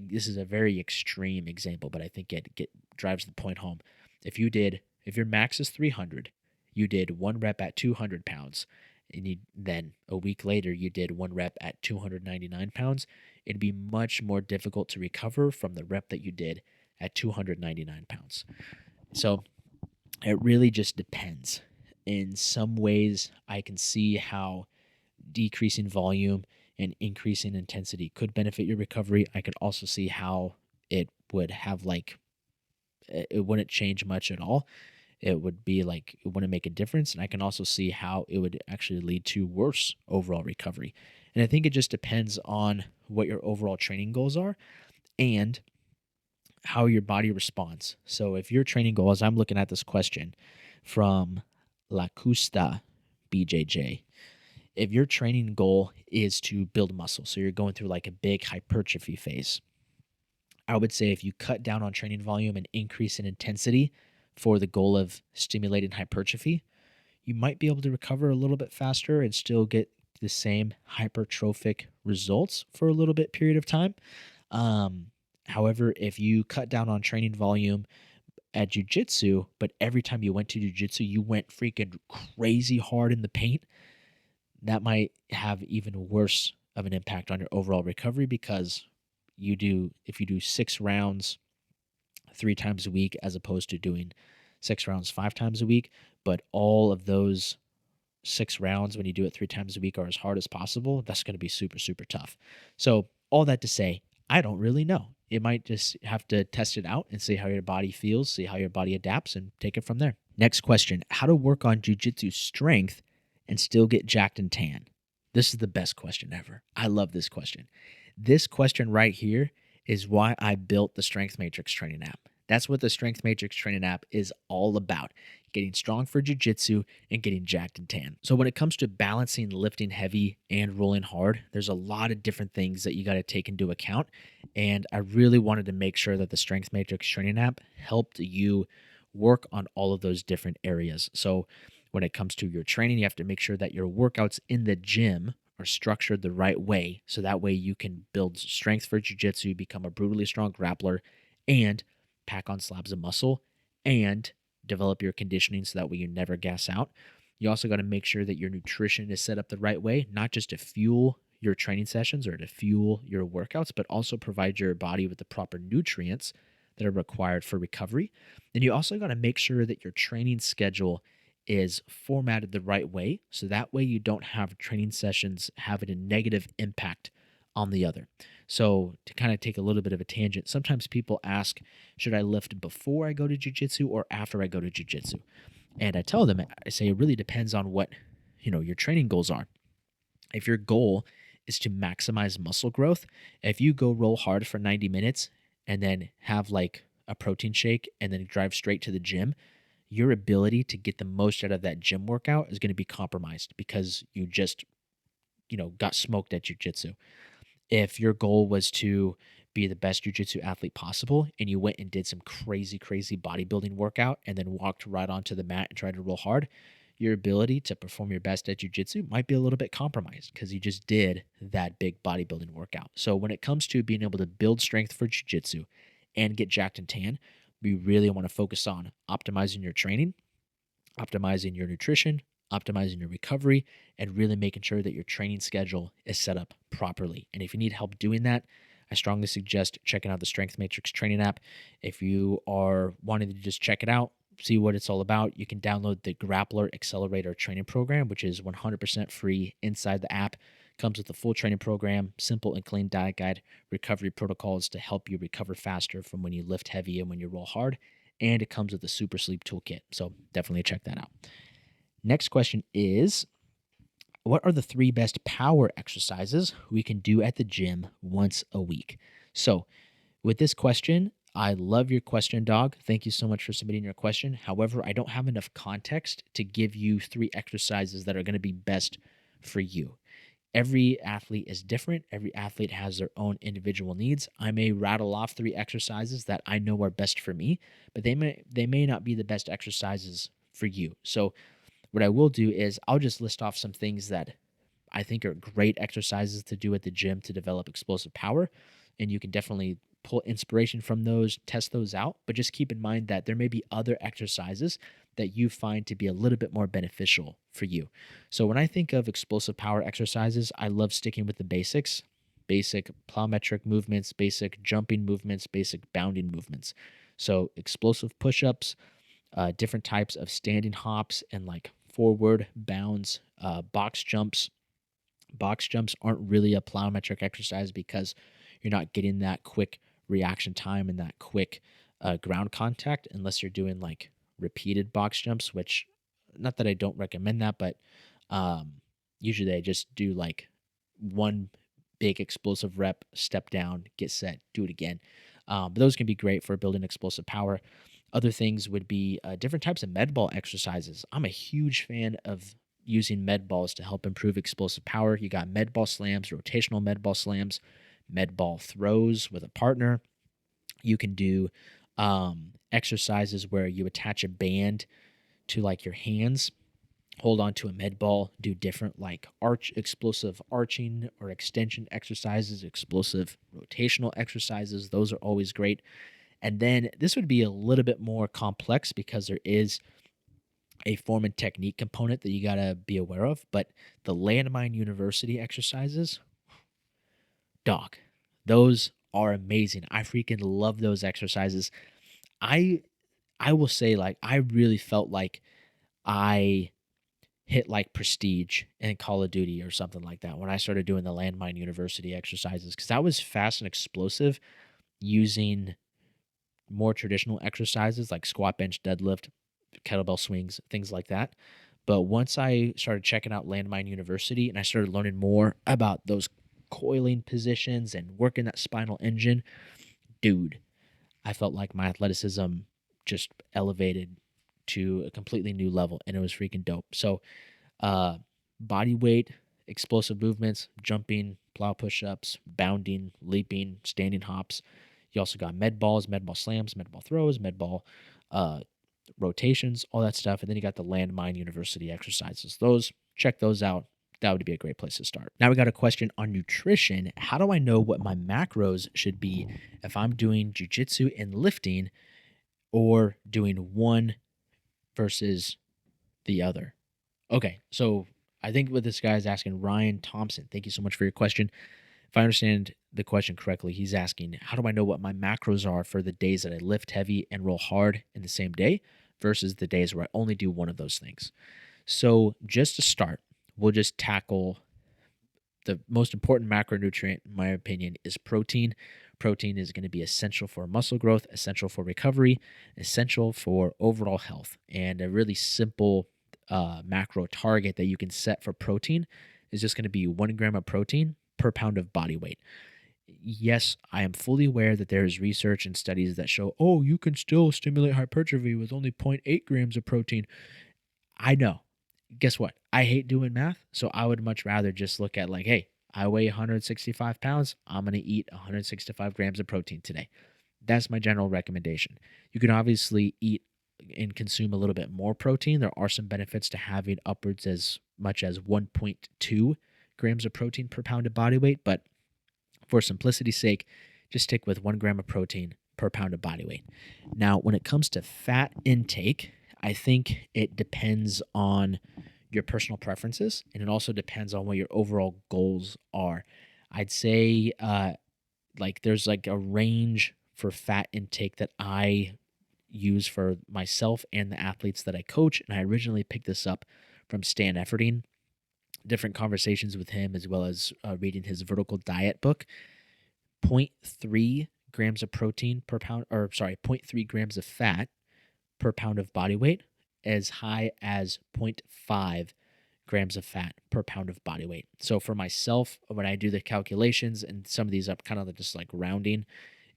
this is a very extreme example, but I think it drives the point home. If your max is 300, you did 1 rep at 200 pounds, and then a week later you did 1 rep at 299 pounds, it'd be much more difficult to recover from the rep that you did at 299 pounds. So it really just depends. In some ways, I can see how decreasing volume and increasing intensity could benefit your recovery. I could also see how it would have it wouldn't change much at all. It would be like it wouldn't make a difference. And I can also see how it would actually lead to worse overall recovery. And I think it just depends on what your overall training goals are and how your body responds. So if your training goals, I'm looking at this question from Lifting BJJ. If your training goal is to build muscle, so you're going through like a big hypertrophy phase, I would say if you cut down on training volume and increase in intensity for the goal of stimulating hypertrophy, you might be able to recover a little bit faster and still get the same hypertrophic results for a little bit period of time. However, if you cut down on training volume at jiu-jitsu, but every time you went to jiu-jitsu, you went freaking crazy hard in the paint, that might have even worse of an impact on your overall recovery because if you do 6 rounds 3 times a week as opposed to doing 6 rounds 5 times a week, but all of those 6 rounds when you do it 3 times a week are as hard as possible, that's going to be super, super tough. So all that to say, I don't really know. You might just have to test it out and see how your body feels, see how your body adapts, and take it from there. Next question, how to work on jiu-jitsu strength and still get jacked and tan? This is the best question ever. I love this question. This question right here is why I built the Strength Matrix training app. That's what the Strength Matrix training app is all about. Getting strong for jiu-jitsu and getting jacked and tan. So when it comes to balancing lifting heavy and rolling hard, there's a lot of different things that you got to take into account. And I really wanted to make sure that the Strength Matrix training app helped you work on all of those different areas. So when it comes to your training, you have to make sure that your workouts in the gym are structured the right way. So that way you can build strength for jiu-jitsu, become a brutally strong grappler, and pack on slabs of muscle and develop your conditioning so that way you never gas out. You also got to make sure that your nutrition is set up the right way, not just to fuel your training sessions or to fuel your workouts, but also provide your body with the proper nutrients that are required for recovery. Then you also got to make sure that your training schedule is formatted the right way, so that way you don't have training sessions having a negative impact on the other. So to kind of take a little bit of a tangent, sometimes people ask, should I lift before I go to jiu-jitsu or after I go to jiu-jitsu? And I tell them, I say it really depends on what, your training goals are. If your goal is to maximize muscle growth, if you go roll hard for 90 minutes and then have like a protein shake and then drive straight to the gym, your ability to get the most out of that gym workout is going to be compromised because you just, got smoked at jiu-jitsu. If your goal was to be the best jiu-jitsu athlete possible and you went and did some crazy, crazy bodybuilding workout and then walked right onto the mat and tried to roll hard, your ability to perform your best at jiu-jitsu might be a little bit compromised because you just did that big bodybuilding workout. So when it comes to being able to build strength for jiu-jitsu and get jacked and tan, we really want to focus on optimizing your training, optimizing your nutrition, optimizing your recovery, and really making sure that your training schedule is set up properly. And if you need help doing that, I strongly suggest checking out the Strength Matrix training app. If you are wanting to just check it out, see what it's all about, you can download the Grappler Accelerator training program, which is 100% free inside the app. Comes with a full training program, simple and clean diet guide, recovery protocols to help you recover faster from when you lift heavy and when you roll hard. And it comes with a super sleep toolkit. So definitely check that out. Next question is, what are the 3 best power exercises we can do at the gym once a week? So with this question, I love your question, dog. Thank you so much for submitting your question. However, I don't have enough context to give you 3 exercises that are going to be best for you. Every athlete is different. Every athlete has their own individual needs. I may rattle off 3 exercises that I know are best for me, but they may not be the best exercises for you. So what I will do is I'll just list off some things that I think are great exercises to do at the gym to develop explosive power, and you can definitely pull inspiration from those, test those out, but just keep in mind that there may be other exercises that you find to be a little bit more beneficial for you. So when I think of explosive power exercises, I love sticking with the basics, basic plyometric movements, basic jumping movements, basic bounding movements. So explosive push-ups, different types of standing hops and like forward bounds, box jumps, Box jumps aren't really a plyometric exercise because you're not getting that quick reaction time and that quick ground contact unless you're doing like repeated box jumps, which not that I don't recommend that, but um, usually I just do like one big explosive rep, step down, get set, do it again. But those can be great for building explosive power. Other things would be different types of med ball exercises. I'm a huge fan of using med balls to help improve explosive power. You got med ball slams, rotational med ball slams, med ball throws with a partner. You can do exercises where you attach a band to like your hands, hold on to a med ball, do different like explosive arching or extension exercises, explosive rotational exercises. Those are always great. And then this would be a little bit more complex because there is a form and technique component that you got to be aware of. But the Landmine University exercises, dog, those are amazing. I freaking love those exercises. I I will say, like, I really felt like I hit like prestige in Call of Duty or something like that when I started doing the Landmine University exercises, because that was fast and explosive using more traditional exercises like squat, bench, deadlift, kettlebell swings, things like that. But once I started checking out Landmine University and I started learning more about those coiling positions and working that spinal engine, dude, I felt like my athleticism just elevated to a completely new level, and it was freaking dope. So, uh, body weight, explosive movements, jumping, plow push-ups, bounding, leaping, standing hops. You also got med balls, med ball slams, med ball throws, med ball uh, rotations, all that stuff. And then you got the Landmine University exercises. Those, check those out. That would be a great place to start. Now we got a question on nutrition. How do I know what my macros should be if I'm doing jiu-jitsu and lifting or doing one versus the other? Okay, so I think what this guy is asking, Ryan Thompson, thank you so much for your question. If I understand the question correctly, he's asking, how do I know what my macros are for the days that I lift heavy and roll hard in the same day versus the days where I only do one of those things? So just to start, we'll just tackle the most important macronutrient, in my opinion, is protein. Protein is going to be essential for muscle growth, essential for recovery, essential for overall health. And a really simple macro target that you can set for protein is just going to be 1 gram of protein per pound of body weight. Yes, I am fully aware that there is research and studies that show, oh, you can still stimulate hypertrophy with only 0.8 grams of protein. I know. Guess what? I hate doing math, so I would much rather just look at like, hey, I weigh 165 pounds. I'm going to eat 165 grams of protein today. That's my general recommendation. You can obviously eat and consume a little bit more protein. There are some benefits to having upwards as much as 1.2 grams of protein per pound of body weight, but for simplicity's sake, just stick with 1 gram of protein per pound of body weight. Now, when it comes to fat intake, I think it depends on your personal preferences, and it also depends on what your overall goals are. I'd say like there's like a range for fat intake that I use for myself and the athletes that I coach, and I originally picked this up from Stan Efferding, different conversations with him, as well as reading his vertical diet book. 0.3 grams of protein per pound, or sorry, 0.3 grams of fat per pound of body weight, as high as 0.5 grams of fat per pound of body weight. So for myself, when I do the calculations, and some of these up kind of just like rounding,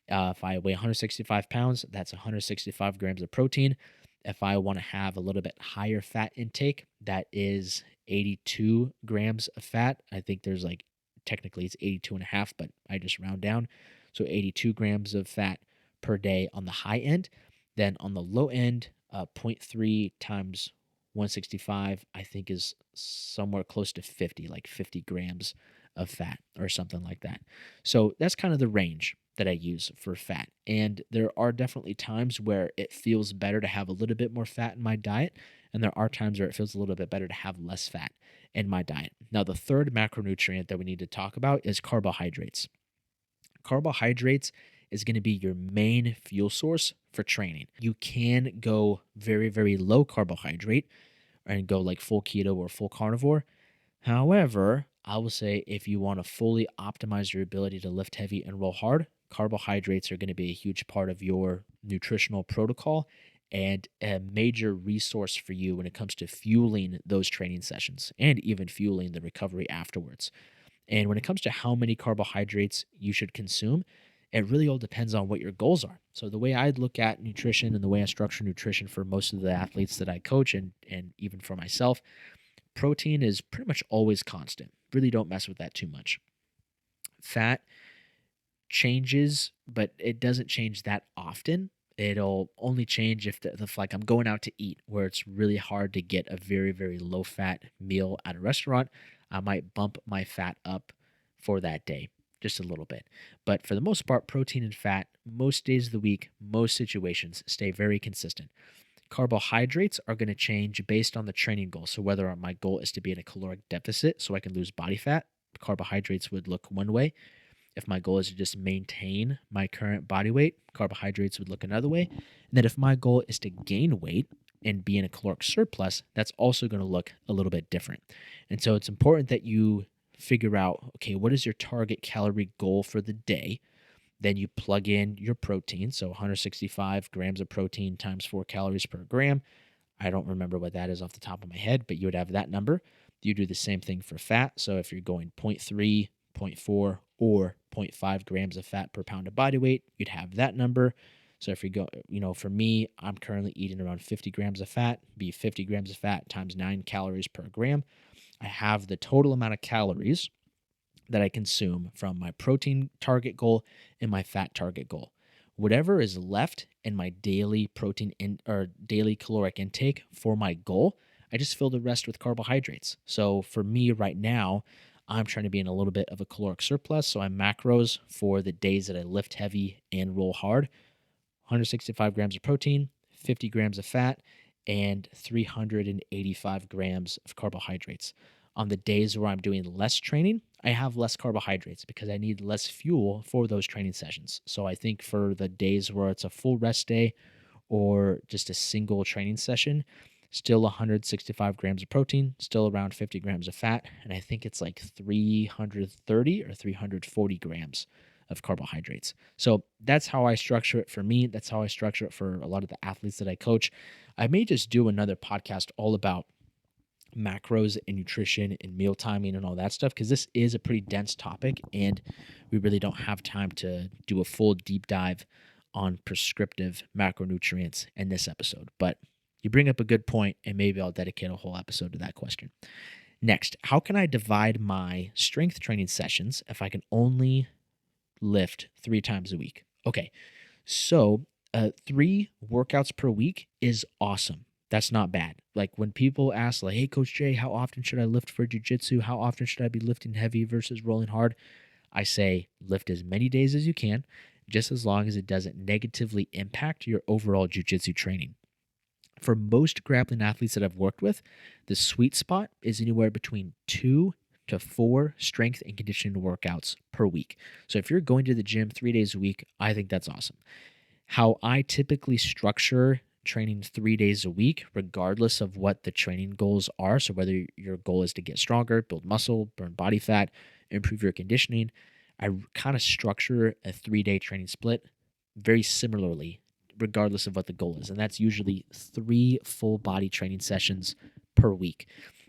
if I weigh 165 pounds, that's 165 grams of protein. If I want to have a little bit higher fat intake, that is 82 grams of fat. I think there's like, technically it's 82 and a half, but I just round down. So 82 grams of fat per day on the high end. Then on the low end, 0.3 times 165, I think is somewhere close to 50, like 50 grams of fat or something like that. So that's kind of the range that I use for fat. And there are definitely times where it feels better to have a little bit more fat in my diet. And there are times where it feels a little bit better to have less fat in my diet. Now, the third macronutrient that we need to talk about is carbohydrates. Carbohydrates is going to be your main fuel source for training. You can go very, very low carbohydrate and go like full keto or full carnivore. However, I will say if you want to fully optimize your ability to lift heavy and roll hard, carbohydrates are going to be a huge part of your nutritional protocol and a major resource for you when it comes to fueling those training sessions and even fueling the recovery afterwards. And when it comes to how many carbohydrates you should consume, it really all depends on what your goals are. So the way I look at nutrition and the way I structure nutrition for most of the athletes that I coach and even for myself, protein is pretty much always constant. Really don't mess with that too much. Fat changes, but it doesn't change that often. It'll only change if like I'm going out to eat where it's really hard to get a very, very low fat meal at a restaurant. I might bump my fat up for that day just a little bit. But for the most part, protein and fat, most days of the week, most situations stay very consistent. Carbohydrates are going to change based on the training goal. So whether my goal is to be in a caloric deficit so I can lose body fat, carbohydrates would look one way. If my goal is to just maintain my current body weight, carbohydrates would look another way. And then if my goal is to gain weight and be in a caloric surplus, that's also going to look a little bit different. And so it's important that you figure out, okay, what is your target calorie goal for the day? Then you plug in your protein. So 165 grams of protein times 4 calories per gram. I don't remember what that is off the top of my head, but you would have that number. You do the same thing for fat. So if you're going 0.3, 0.4, or 0.5 grams of fat per pound of body weight, you'd have that number. So if you go, for me, I'm currently eating around 50 grams of fat, be 50 grams of fat times 9 calories per gram. I have the total amount of calories that I consume from my protein target goal and my fat target goal. Whatever is left in my daily protein or daily caloric intake for my goal, I just fill the rest with carbohydrates. So for me right now, I'm trying to be in a little bit of a caloric surplus. So I'm macros for the days that I lift heavy and roll hard: 165 grams of protein, 50 grams of fat, and 385 grams of carbohydrates. On the days where I'm doing less training, I have less carbohydrates because I need less fuel for those training sessions. So I think for the days where it's a full rest day or just a single training session, still 165 grams of protein, still around 50 grams of fat, and I think it's like 330 or 340 grams of carbohydrates. So that's how I structure it for me. That's how I structure it for a lot of the athletes that I coach. I may just do another podcast all about macros and nutrition and meal timing and all that stuff, because this is a pretty dense topic and we really don't have time to do a full deep dive on prescriptive macronutrients in this episode. But you bring up a good point, and maybe I'll dedicate a whole episode to that question. Next, how can I divide my strength training sessions if I can only lift 3 times a week? Okay, so 3 workouts per week is awesome. That's not bad. Like when people ask, like, hey, Coach Jay, how often should I lift for jiu-jitsu? How often should I be lifting heavy versus rolling hard? I say lift as many days as you can, just as long as it doesn't negatively impact your overall jiu-jitsu training. For most grappling athletes that I've worked with, the sweet spot is anywhere between 2 to 4 strength and conditioning workouts per week. So if you're going to the gym 3 days a week, I think that's awesome. How I typically structure training 3 days a week, regardless of what the training goals are, so whether your goal is to get stronger, build muscle, burn body fat, improve your conditioning, I kind of structure a 3-day training split very similarly, regardless of what the goal is. And that's usually 3 full body training sessions per week.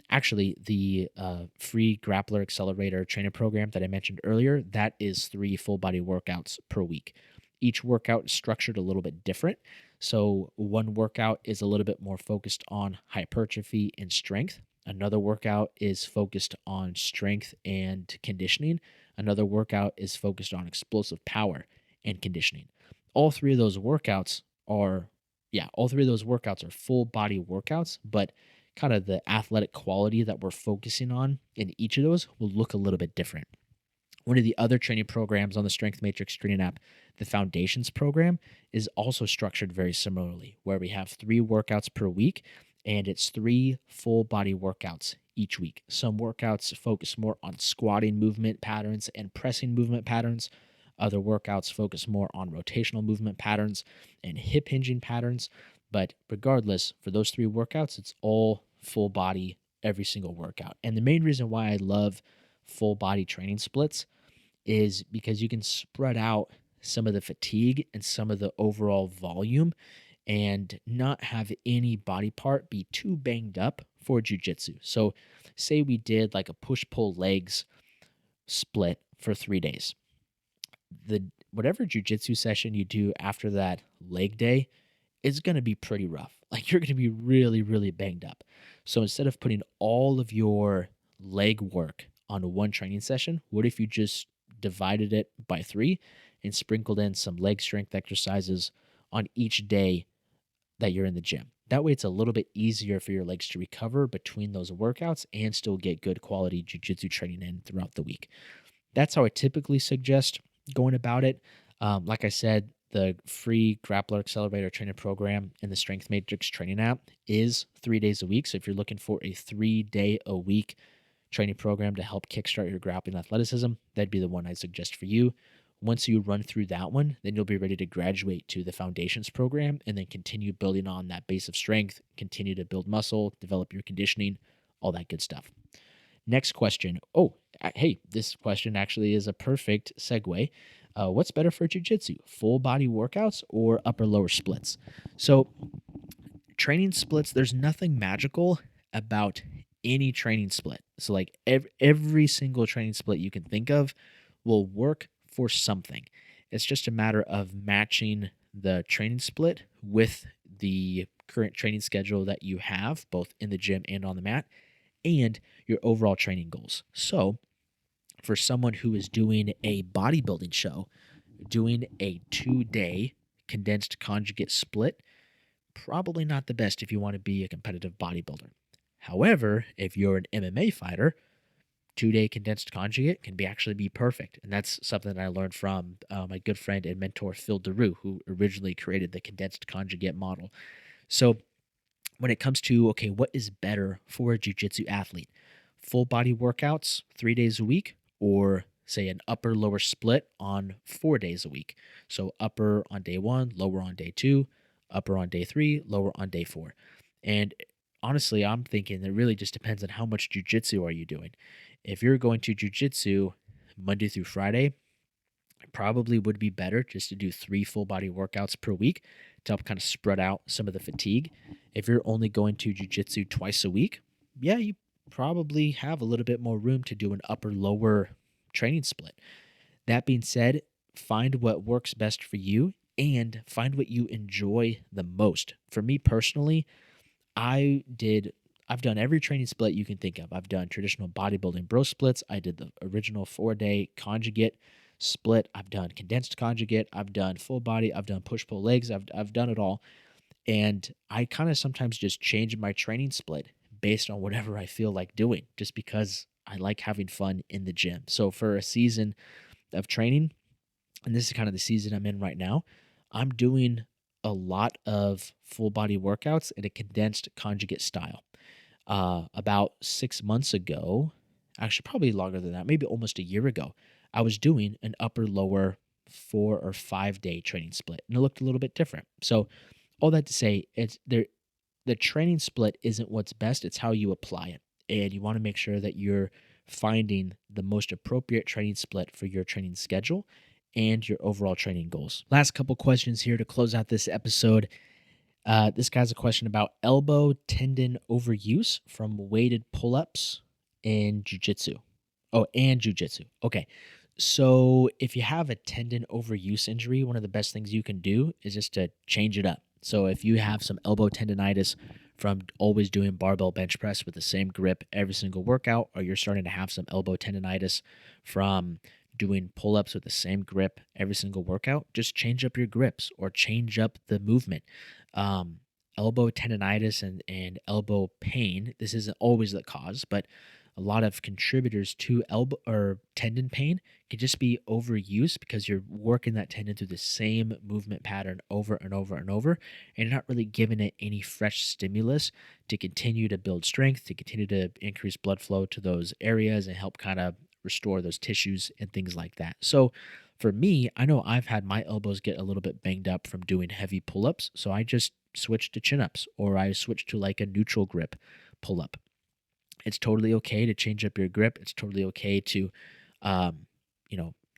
Actually, the free Grappler Accelerator training program that I mentioned earlier, that is 3 full body workouts per week. Each workout is structured a little bit different. So one workout is a little bit more focused on hypertrophy and strength. Another workout is focused on strength and conditioning. Another workout is focused on explosive power and conditioning. All 3 of those workouts are full body workouts, but kind of the athletic quality that we're focusing on in each of those will look a little bit different. One of the other training programs on the Strength Matrix training app, the Foundations program, is also structured very similarly, where we have 3 workouts per week, and it's 3 full body workouts each week. Some workouts focus more on squatting movement patterns and pressing movement patterns. Other workouts focus more on rotational movement patterns and hip hinging patterns. But regardless, for those 3 workouts, it's all full body every single workout. And the main reason why I love full body training splits is because you can spread out some of the fatigue and some of the overall volume and not have any body part be too banged up for jujitsu. So, say we did like a push pull legs split for 3 days. The whatever jujitsu session you do after that leg day is going to be pretty rough. Like you're going to be really, really banged up. So instead of putting all of your leg work on one training session, what if you just divided it by 3 and sprinkled in some leg strength exercises on each day that you're in the gym? That way it's a little bit easier for your legs to recover between those workouts and still get good quality jujitsu training in throughout the week. That's how I typically suggest going about it. Like I said, the free Grappler Accelerator training program in the Strength Matrix training app is 3 days a week. So if you're looking for a 3-day-a-week training program to help kickstart your grappling athleticism, that'd be the one I suggest for you. Once you run through that one, then you'll be ready to graduate to the Foundations program and then continue building on that base of strength, continue to build muscle, develop your conditioning, all that good stuff. Next question. Oh, hey, this question actually is a perfect segue. What's better for jiu-jitsu, full body workouts or upper lower splits? So training splits, there's nothing magical about any training split. So like every single training split you can think of will work for something. It's just a matter of matching the training split with the current training schedule that you have, both in the gym and on the mat, and your overall training goals. So, for someone who is doing a bodybuilding show, doing a 2-day condensed conjugate split, probably not the best if you want to be a competitive bodybuilder. However, if you're an MMA fighter, 2-day condensed conjugate can actually be perfect. And that's something that I learned from my good friend and mentor, Phil DeRue, who originally created the condensed conjugate model. So, when it comes to, okay, what is better for a jiu-jitsu athlete? Full body workouts 3 days a week, or say an upper lower split on 4 days a week. So upper on day 1, lower on day 2, upper on day 3, lower on day 4. And honestly, I'm thinking it really just depends on how much jiu-jitsu are you doing. If you're going to jiu-jitsu Monday through Friday, it probably would be better just to do 3 full body workouts per week to help kind of spread out some of the fatigue. If you're only going to jiu-jitsu twice a week, yeah, you probably have a little bit more room to do an upper lower training split. That being said, find what works best for you and find what you enjoy the most. For me personally, I've done every training split you can think of. I've done traditional bodybuilding bro splits. I did the original 4-day conjugate split. I've done condensed conjugate. I've done full body. I've done push pull legs. I've done it all. And I kind of sometimes just change my training split based on whatever I feel like doing, just because I like having fun in the gym. So for a season of training, and this is kind of the season I'm in right now, I'm doing a lot of full body workouts in a condensed conjugate style. About 6 months ago, actually probably longer than that, maybe almost a year ago, I was doing an upper lower 4 or 5 day training split, and it looked a little bit different. So all that to say, the training split isn't what's best, it's how you apply it. And you want to make sure that you're finding the most appropriate training split for your training schedule and your overall training goals. Last couple questions here to close out this episode. This guy's a question about elbow tendon overuse from weighted pull-ups in jiu-jitsu. Oh, and jiu-jitsu. Okay. So if you have a tendon overuse injury, one of the best things you can do is just to change it up. So if you have some elbow tendonitis from always doing barbell bench press with the same grip every single workout, or you're starting to have some elbow tendonitis from doing pull-ups with the same grip every single workout, just change up your grips or change up the movement. Elbow tendonitis and elbow pain, this isn't always the cause, but a lot of contributors to elbow or tendon pain can just be overuse because you're working that tendon through the same movement pattern over and over and over, and you're not really giving it any fresh stimulus to continue to build strength, to continue to increase blood flow to those areas and help kind of restore those tissues and things like that. So for me, I know I've had my elbows get a little bit banged up from doing heavy pull-ups, so I just switched to chin-ups, or I switched to like a neutral grip pull-up. It's totally okay to change up your grip. It's totally okay to,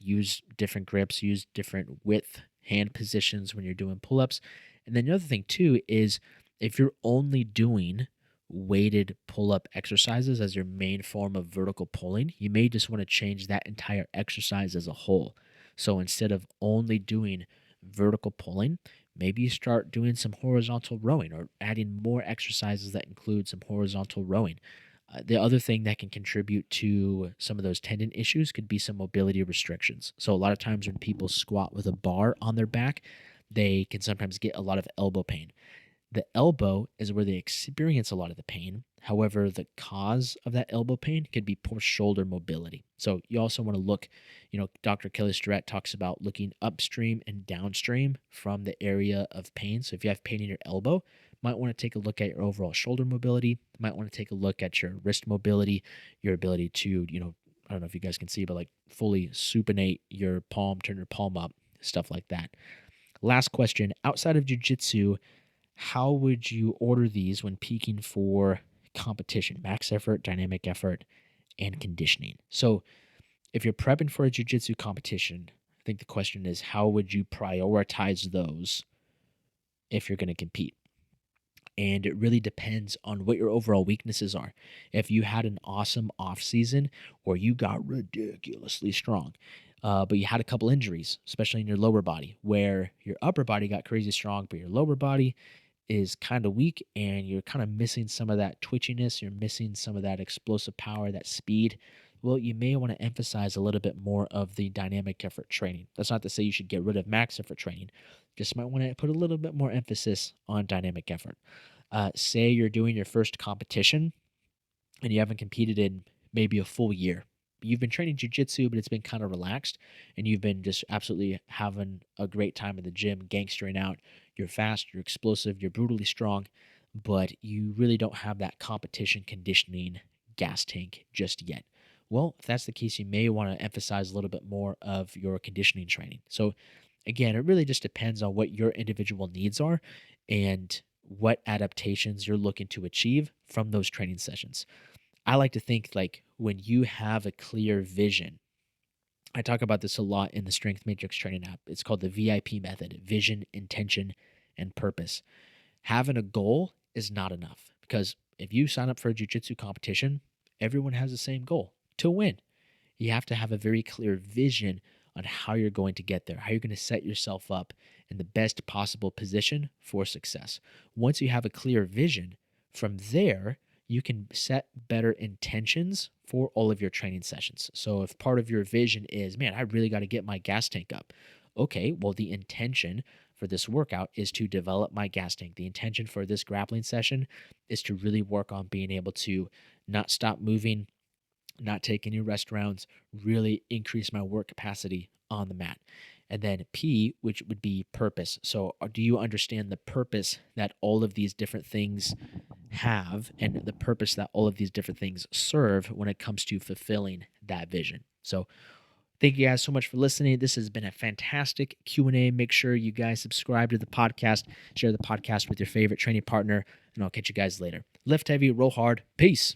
use different grips, use different width hand positions when you're doing pull ups. And then the other thing too is if you're only doing weighted pull up exercises as your main form of vertical pulling, you may just want to change that entire exercise as a whole. So instead of only doing vertical pulling, maybe you start doing some horizontal rowing or adding more exercises that include some horizontal rowing. The other thing that can contribute to some of those tendon issues could be some mobility restrictions. So, a lot of times when people squat with a bar on their back, they can sometimes get a lot of elbow pain. The elbow is where they experience a lot of the pain. However, the cause of that elbow pain could be poor shoulder mobility. So you also want to look, Dr. Kelly Starrett talks about looking upstream and downstream from the area of pain. So if you have pain in your elbow, might want to take a look at your overall shoulder mobility, might want to take a look at your wrist mobility, your ability to, I don't know if you guys can see, but like fully supinate your palm, turn your palm up, stuff like that. Last question, outside of jiu-jitsu, how would you order these when peaking for competition? Max effort, dynamic effort, and conditioning. So, if you're prepping for a jiu-jitsu competition, I think the question is how would you prioritize those if you're going to compete? And it really depends on what your overall weaknesses are. If you had an awesome off season or you got ridiculously strong, but you had a couple injuries, especially in your lower body, where your upper body got crazy strong, but your lower body is kind of weak and you're kind of missing some of that twitchiness, you're missing some of that explosive power, that speed, well, you may want to emphasize a little bit more of the dynamic effort training. That's not to say you should get rid of max effort training. Just might want to put a little bit more emphasis on dynamic effort. Say you're doing your first competition and you haven't competed in maybe a full year. You've been training jujitsu, but it's been kind of relaxed, and you've been just absolutely having a great time in the gym, gangstering out. You're fast, you're explosive, you're brutally strong, but you really don't have that competition conditioning gas tank just yet. Well, if that's the case, you may want to emphasize a little bit more of your conditioning training. So, again, it really just depends on what your individual needs are and what adaptations you're looking to achieve from those training sessions. I like to think like when you have a clear vision, I talk about this a lot in the Strength Matrix training app. It's called the VIP method: vision, intention, and purpose. Having a goal is not enough because if you sign up for a jiu-jitsu competition, everyone has the same goal: to win. You have to have a very clear vision on how you're going to get there, how you're going to set yourself up in the best possible position for success. Once you have a clear vision, from there, you can set better intentions for all of your training sessions. So if part of your vision is, man, I really got to get my gas tank up. Okay, well, the intention for this workout is to develop my gas tank. The intention for this grappling session is to really work on being able to not stop moving, not take any rest rounds, really increase my work capacity on the mat. And then P, which would be purpose. So, do you understand the purpose that all of these different things have and the purpose that all of these different things serve when it comes to fulfilling that vision? So, thank you guys so much for listening. This has been a fantastic Q&A. Make sure you guys subscribe to the podcast, share the podcast with your favorite training partner, and I'll catch you guys later. Lift heavy, roll hard. Peace.